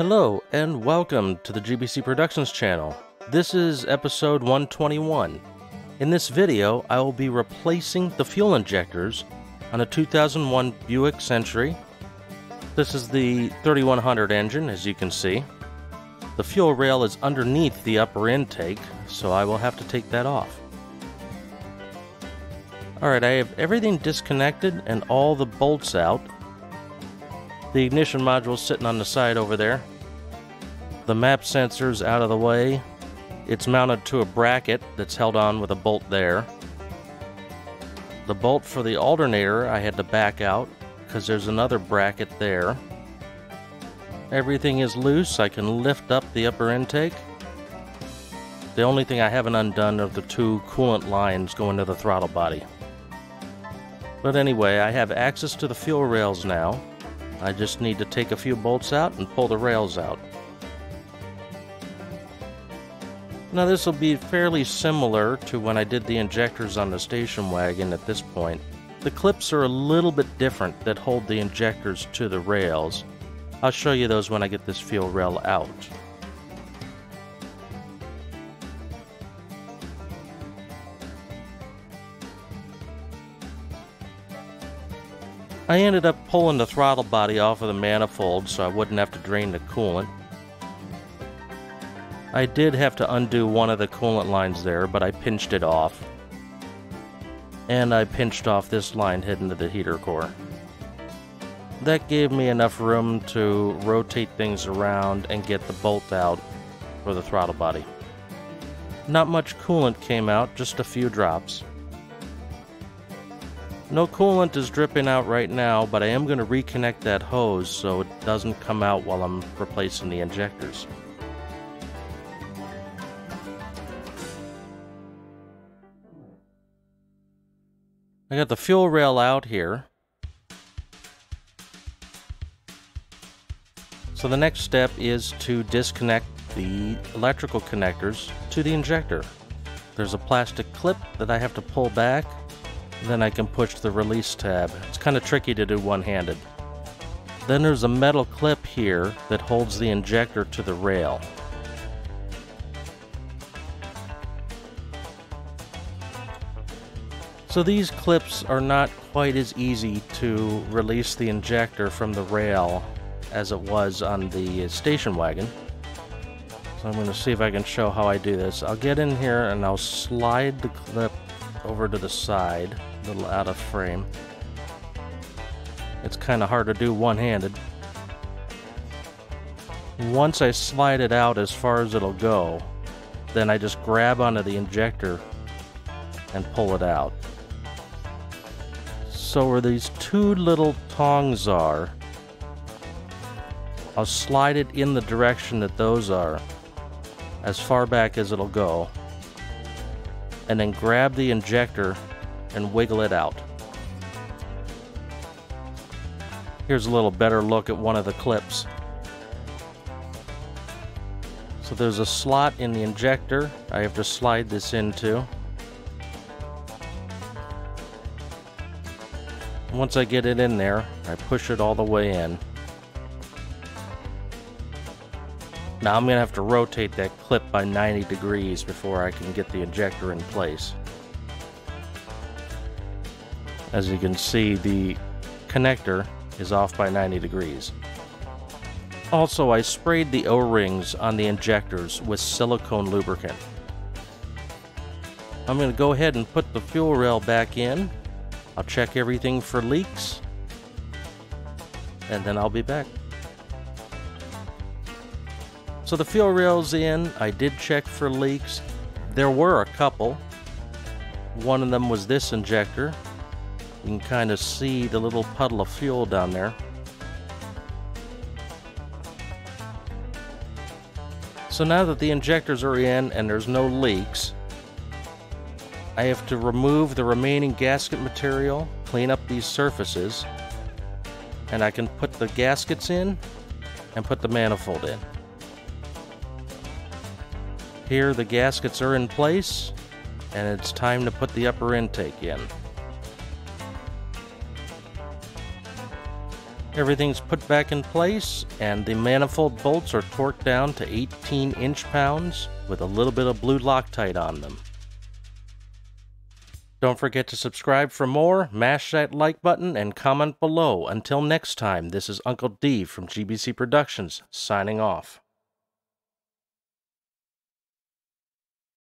Hello and welcome to the GBC Productions channel. This is episode 121. In this video, I will be replacing the fuel injectors on a 2001 Buick Century. This is the 3100 engine, as you can see. The fuel rail is underneath the upper intake, so I will have to take that off. Alright, I have everything disconnected and all the bolts out. The ignition module is sitting on the side over there. The map sensor's out of the way. It's mounted to a bracket that's held on with a bolt there. The bolt for the alternator I had to back out because there's another bracket there. Everything is loose. I can lift up the upper intake. The only thing I haven't undone are the two coolant lines going to the throttle body. But anyway, I have access to the fuel rails now. I just need to take a few bolts out and pull the rails out. Now this will be fairly similar to when I did the injectors on the station wagon at this point. The clips are a little bit different that hold the injectors to the rails. I'll show you those when I get this fuel rail out. I ended up pulling the throttle body off of the manifold so I wouldn't have to drain the coolant. I did have to undo one of the coolant lines there, but I pinched it off. And I pinched off this line heading to the heater core. That gave me enough room to rotate things around and get the bolt out for the throttle body. Not much coolant came out, just a few drops. No coolant is dripping out right now, but I am going to reconnect that hose so it doesn't come out while I'm replacing the injectors. I got the fuel rail out here. So the next step is to disconnect the electrical connectors to the injector. There's a plastic clip that I have to pull back. Then I can push the release tab. It's kind of tricky to do one-handed. Then there's a metal clip here that holds the injector to the rail. So these clips are not quite as easy to release the injector from the rail as it was on the station wagon. So I'm going to see if I can show how I do this. I'll get in here and I'll slide the clip over to the side, a little out of frame. It's kind of hard to do one-handed. Once I slide it out as far as it'll go, then I just grab onto the injector and pull it out. So where these two little tongs are, I'll slide it in the direction that those are, as far back as it'll go, and then grab the injector and wiggle it out. Here's a little better look at one of the clips. So there's a slot in the injector I have to slide this into. Once I get it in there, I push it all the way in. Now I'm going to have to rotate that clip by 90 degrees before I can get the injector in place. As you can see, the connector is off by 90 degrees. Also, I sprayed the O-rings on the injectors with silicone lubricant. I'm going to go ahead and put the fuel rail back in. I'll check everything for leaks, and then I'll be back. So the fuel rail's in. I did check for leaks. There were a couple. One of them was this injector. You can kind of see the little puddle of fuel down there. So now that the injectors are in and there's no leaks, I have to remove the remaining gasket material, clean up these surfaces, and I can put the gaskets in and put the manifold in. Here the gaskets are in place, and it's time to put the upper intake in. Everything's put back in place, and the manifold bolts are torqued down to 18 inch-pounds with a little bit of blue Loctite on them. Don't forget to subscribe for more, mash that like button, and comment below. Until next time, this is Uncle D from GBC Productions, signing off.